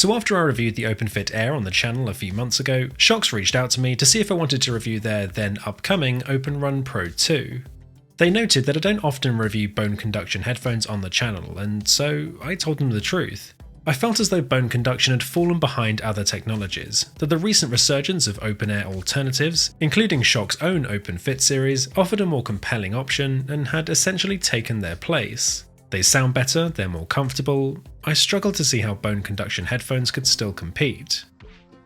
So after I reviewed the OpenFit Air on the channel a few months ago, Shokz reached out to me to see if I wanted to review their then upcoming OpenRun Pro 2. They noted that I don't often review bone conduction headphones on the channel, and so I told them the truth. I felt as though bone conduction had fallen behind other technologies, that the recent resurgence of open-air alternatives, including Shokz's own OpenFit series, offered a more compelling option and had essentially taken their place. They sound better, they're more comfortable. I struggled to see how bone conduction headphones could still compete.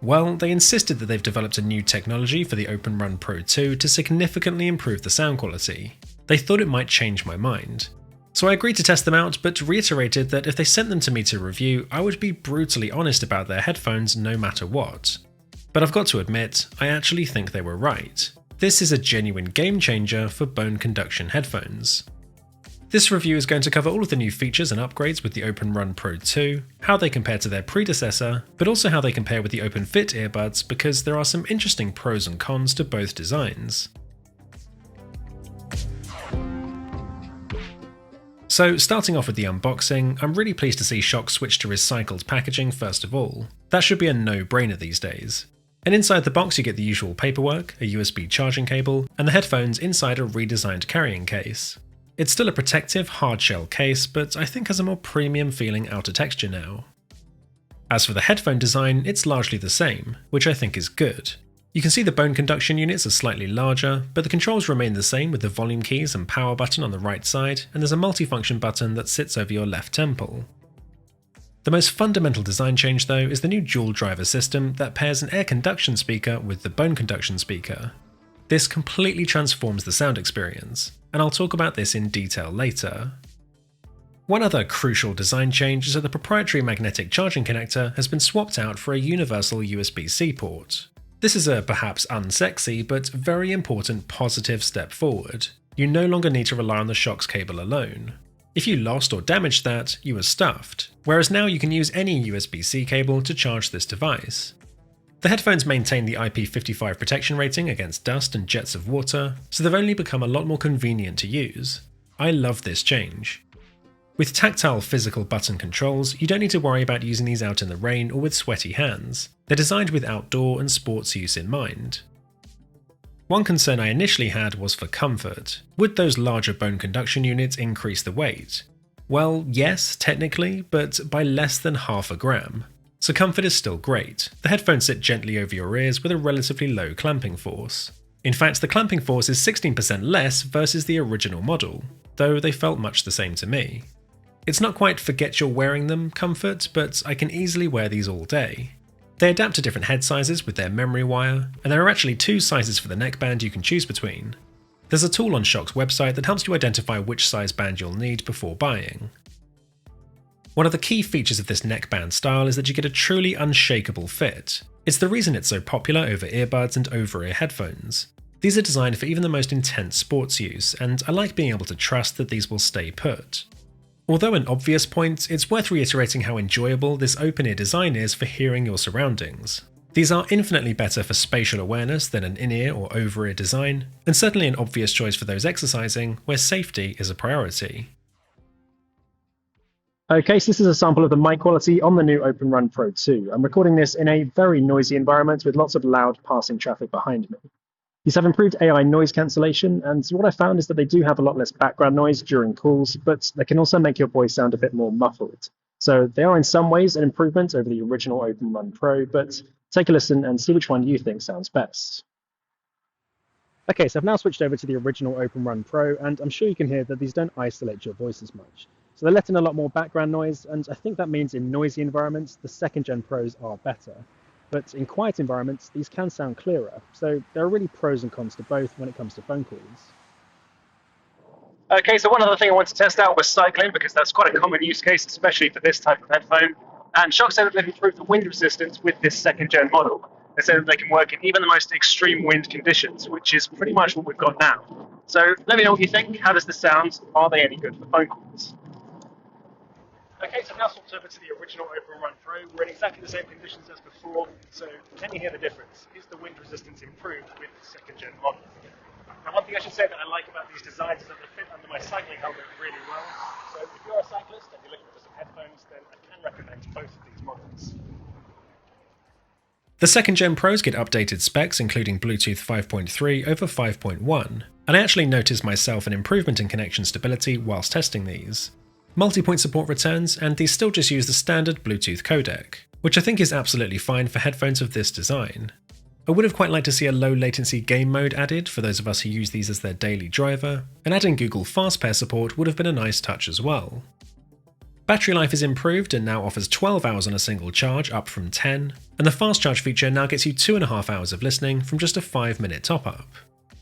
Well, they insisted that they've developed a new technology for the OpenRun Pro 2 to significantly improve the sound quality. They thought it might change my mind. So I agreed to test them out, but reiterated that if they sent them to me to review, I would be brutally honest about their headphones no matter what. But I've got to admit, I actually think they were right. This is a genuine game changer for bone conduction headphones. This review is going to cover all of the new features and upgrades with the OpenRun Pro 2, how they compare to their predecessor, but also how they compare with the OpenFit earbuds because there are some interesting pros and cons to both designs. So starting off with the unboxing, I'm really pleased to see Shokz switch to recycled packaging first of all. That should be a no-brainer these days. And inside the box you get the usual paperwork, a USB charging cable, and the headphones inside a redesigned carrying case. It's still a protective, hard-shell case, but I think has a more premium feeling outer texture now. As for the headphone design, it's largely the same, which I think is good. You can see the bone conduction units are slightly larger, but the controls remain the same with the volume keys and power button on the right side, and there's a multifunction button that sits over your left temple. The most fundamental design change though is the new dual driver system that pairs an air conduction speaker with the bone conduction speaker. This completely transforms the sound experience, and I'll talk about this in detail later. One other crucial design change is that the proprietary magnetic charging connector has been swapped out for a universal USB-C port. This is a perhaps unsexy but very important positive step forward. You no longer need to rely on the Shokz cable alone. If you lost or damaged that, you were stuffed, whereas now you can use any USB-C cable to charge this device. The headphones maintain the IP55 protection rating against dust and jets of water, so they've only become a lot more convenient to use. I love this change. With tactile physical button controls, you don't need to worry about using these out in the rain or with sweaty hands. They're designed with outdoor and sports use in mind. One concern I initially had was for comfort. Would those larger bone conduction units increase the weight? Well, yes, technically, but by less than half a gram. So comfort is still great. The headphones sit gently over your ears with a relatively low clamping force. In fact, the clamping force is 16% less versus the original model, though they felt much the same to me. It's not quite forget you're wearing them comfort, but I can easily wear these all day. They adapt to different head sizes with their memory wire, and there are actually 2 sizes for the neckband you can choose between. There's a tool on Shokz's website that helps you identify which size band you'll need before buying. One of the key features of this neckband style is that you get a truly unshakable fit. It's the reason it's so popular over earbuds and over-ear headphones. These are designed for even the most intense sports use, and I like being able to trust that these will stay put. Although an obvious point, it's worth reiterating how enjoyable this open-ear design is for hearing your surroundings. These are infinitely better for spatial awareness than an in-ear or over-ear design, and certainly an obvious choice for those exercising where safety is a priority. Okay, so this is a sample of the mic quality on the new OpenRun Pro 2. I'm recording this in a very noisy environment with lots of loud passing traffic behind me. These have improved AI noise cancellation, and what I found is that they do have a lot less background noise during calls, but they can also make your voice sound a bit more muffled. So they are in some ways an improvement over the original OpenRun Pro, but take a listen and see which one you think sounds best. Okay, so I've now switched over to the original OpenRun Pro, and I'm sure you can hear that these don't isolate your voice as much. So they let in a lot more background noise, and I think that means in noisy environments, the second-gen Pros are better. But in quiet environments, these can sound clearer. So there are really pros and cons to both when it comes to phone calls. Okay, so one other thing I wanted to test out was cycling, because that's quite a common use case, especially for this type of headphone. And Shokz said that they've improved the wind resistance with this second-gen model. They said that they can work in even the most extreme wind conditions, which is pretty much what we've got now. So let me know what you think. How does this sound? Are they any good for phone calls? Okay, so now swapped over to the original OpenRun Pro. We're in exactly the same conditions as before, so can you hear the difference? Is the wind resistance improved with the second-gen model? Now, one thing I should say that I like about these designs is that they fit under my cycling helmet really well. So if you're a cyclist and you're looking for some headphones, then I can recommend both of these models. The 2nd Gen Pros get updated specs including Bluetooth 5.3 over 5.1, and I actually noticed myself an improvement in connection stability whilst testing these. Multi-point support returns, and these still just use the standard Bluetooth codec, which I think is absolutely fine for headphones of this design. I would have quite liked to see a low latency game mode added for those of us who use these as their daily driver, and adding Google Fast Pair support would have been a nice touch as well. Battery life is improved and now offers 12 hours on a single charge, up from 10, and the fast charge feature now gets you 2.5 hours of listening from just a 5-minute top-up.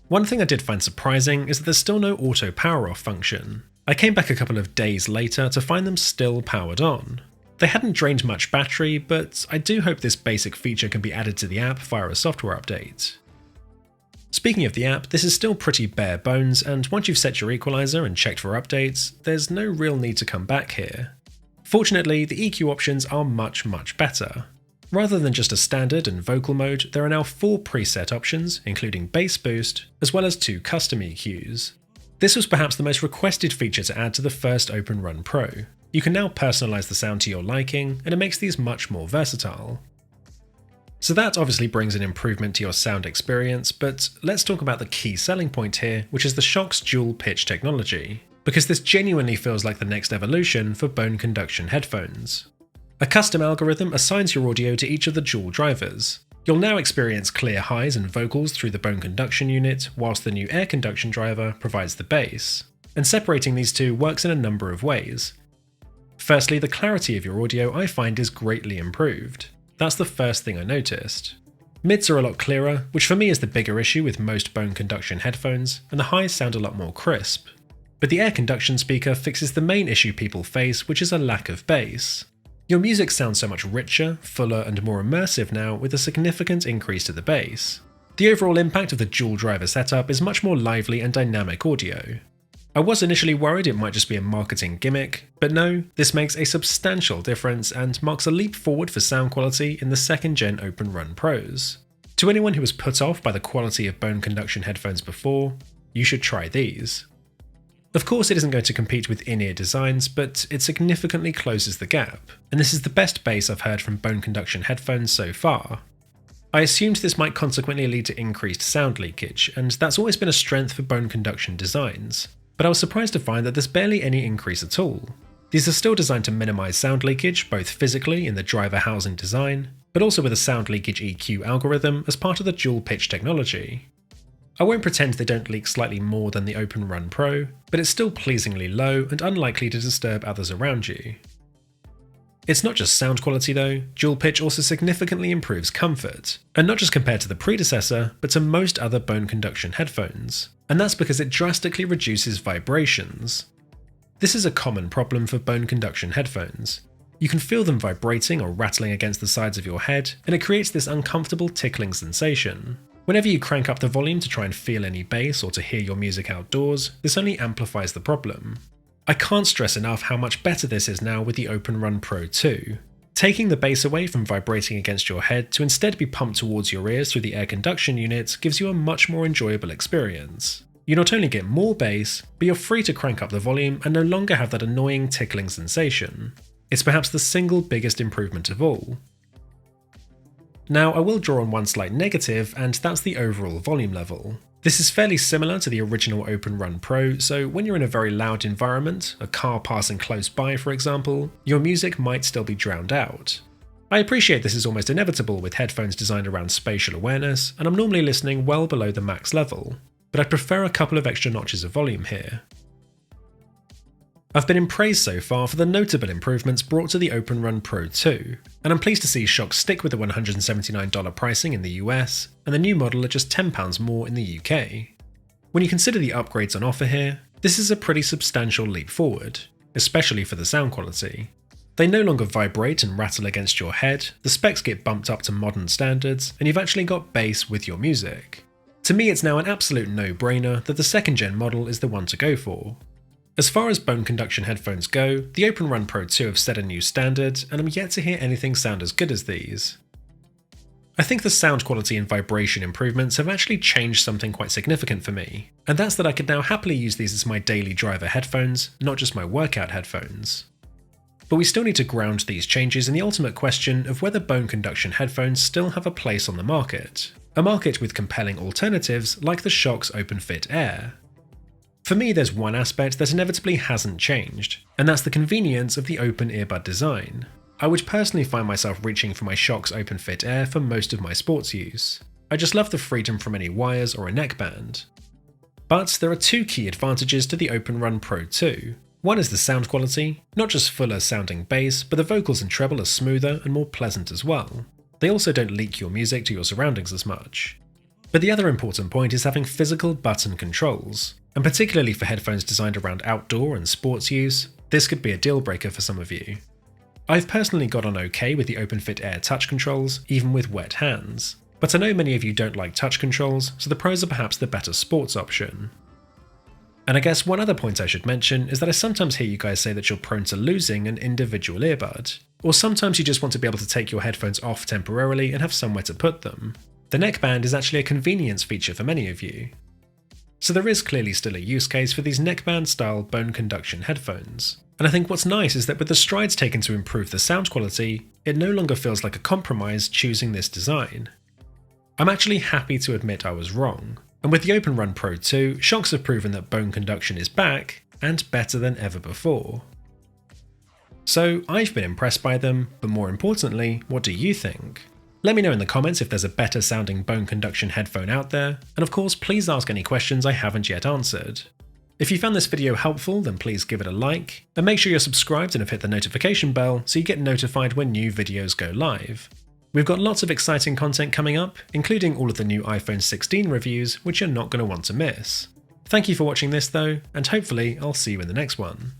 One thing I did find surprising is that there's still no auto power off function. I came back a couple of days later to find them still powered on. They hadn't drained much battery, but I do hope this basic feature can be added to the app via a software update. Speaking of the app, this is still pretty bare bones, and once you've set your equalizer and checked for updates, there's no real need to come back here. Fortunately, the EQ options are much better. Rather than just a standard and vocal mode, there are now 4 preset options, including bass boost, as well as 2 custom EQs. This was perhaps the most requested feature to add to the first OpenRun Pro. You can now personalize the sound to your liking, and it makes these much more versatile. So that obviously brings an improvement to your sound experience, but let's talk about the key selling point here, which is the Shokz DualPitch technology, because this genuinely feels like the next evolution for bone conduction headphones. A custom algorithm assigns your audio to each of the dual drivers. You'll now experience clear highs and vocals through the bone conduction unit, whilst the new air conduction driver provides the bass. And separating these two works in a number of ways. Firstly, the clarity of your audio I find is greatly improved. That's the first thing I noticed. Mids are a lot clearer, which for me is the bigger issue with most bone conduction headphones, and the highs sound a lot more crisp. But the air conduction speaker fixes the main issue people face, which is a lack of bass. Your music sounds so much richer, fuller, and more immersive now with a significant increase to the bass. The overall impact of the dual driver setup is much more lively and dynamic audio. I was initially worried it might just be a marketing gimmick, but no, this makes a substantial difference and marks a leap forward for sound quality in the 2nd Gen OpenRun Pros. To anyone who was put off by the quality of bone conduction headphones before, you should try these. Of course it isn't going to compete with in-ear designs, but it significantly closes the gap, and this is the best bass I've heard from bone conduction headphones so far. I assumed this might consequently lead to increased sound leakage, and that's always been a strength for bone conduction designs, but I was surprised to find that there's barely any increase at all. These are still designed to minimize sound leakage, both physically in the driver housing design, but also with a sound leakage EQ algorithm as part of the DualPitch technology. I won't pretend they don't leak slightly more than the OpenRun Pro, but it's still pleasingly low and unlikely to disturb others around you. It's not just sound quality though, DualPitch also significantly improves comfort, and not just compared to the predecessor, but to most other bone conduction headphones, and that's because it drastically reduces vibrations. This is a common problem for bone conduction headphones. You can feel them vibrating or rattling against the sides of your head, and it creates this uncomfortable tickling sensation. Whenever you crank up the volume to try and feel any bass or to hear your music outdoors, this only amplifies the problem. I can't stress enough how much better this is now with the OpenRun Pro 2. Taking the bass away from vibrating against your head to instead be pumped towards your ears through the air conduction unit gives you a much more enjoyable experience. You not only get more bass, but you're free to crank up the volume and no longer have that annoying tickling sensation. It's perhaps the single biggest improvement of all. Now, I will draw on one slight negative, and that's the overall volume level. This is fairly similar to the original OpenRun Pro, so when you're in a very loud environment, a car passing close by for example, your music might still be drowned out. I appreciate this is almost inevitable with headphones designed around spatial awareness, and I'm normally listening well below the max level, but I'd prefer a couple of extra notches of volume here. I've been in praise so far for the notable improvements brought to the OpenRun Pro 2, and I'm pleased to see Shokz stick with the $179 pricing in the US, and the new model at just £10 more in the UK. When you consider the upgrades on offer here, this is a pretty substantial leap forward, especially for the sound quality. They no longer vibrate and rattle against your head, the specs get bumped up to modern standards, and you've actually got bass with your music. To me it's now an absolute no-brainer that the 2nd Gen model is the one to go for. As far as bone conduction headphones go, the OpenRun Pro 2 have set a new standard, and I'm yet to hear anything sound as good as these. I think the sound quality and vibration improvements have actually changed something quite significant for me, and that's that I could now happily use these as my daily driver headphones, not just my workout headphones. But we still need to ground these changes in the ultimate question of whether bone conduction headphones still have a place on the market. A market with compelling alternatives like the Shokz OpenFit Air. For me, there's one aspect that inevitably hasn't changed, and that's the convenience of the open earbud design. I would personally find myself reaching for my Shokz OpenFit Air for most of my sports use. I just love the freedom from any wires or a neckband. But there are two key advantages to the OpenRun Pro 2. One is the sound quality, not just fuller sounding bass, but the vocals and treble are smoother and more pleasant as well. They also don't leak your music to your surroundings as much. But the other important point is having physical button controls, and particularly for headphones designed around outdoor and sports use, this could be a deal breaker for some of you. I've personally got on okay with the OpenFit Air touch controls, even with wet hands, but I know many of you don't like touch controls, so the Pros are perhaps the better sports option. And I guess one other point I should mention is that I sometimes hear you guys say that you're prone to losing an individual earbud, or sometimes you just want to be able to take your headphones off temporarily and have somewhere to put them. The neckband is actually a convenience feature for many of you. So there is clearly still a use case for these neckband style bone conduction headphones. And I think what's nice is that with the strides taken to improve the sound quality, it no longer feels like a compromise choosing this design. I'm actually happy to admit I was wrong. And with the OpenRun Pro 2, Shokz have proven that bone conduction is back, and better than ever before. So I've been impressed by them, but more importantly, what do you think? Let me know in the comments if there's a better sounding bone conduction headphone out there, and of course please ask any questions I haven't yet answered. If you found this video helpful, then please give it a like, and make sure you're subscribed and have hit the notification bell so you get notified when new videos go live. We've got lots of exciting content coming up, including all of the new iPhone 16 reviews, which you're not going to want to miss. Thank you for watching this though, and hopefully I'll see you in the next one.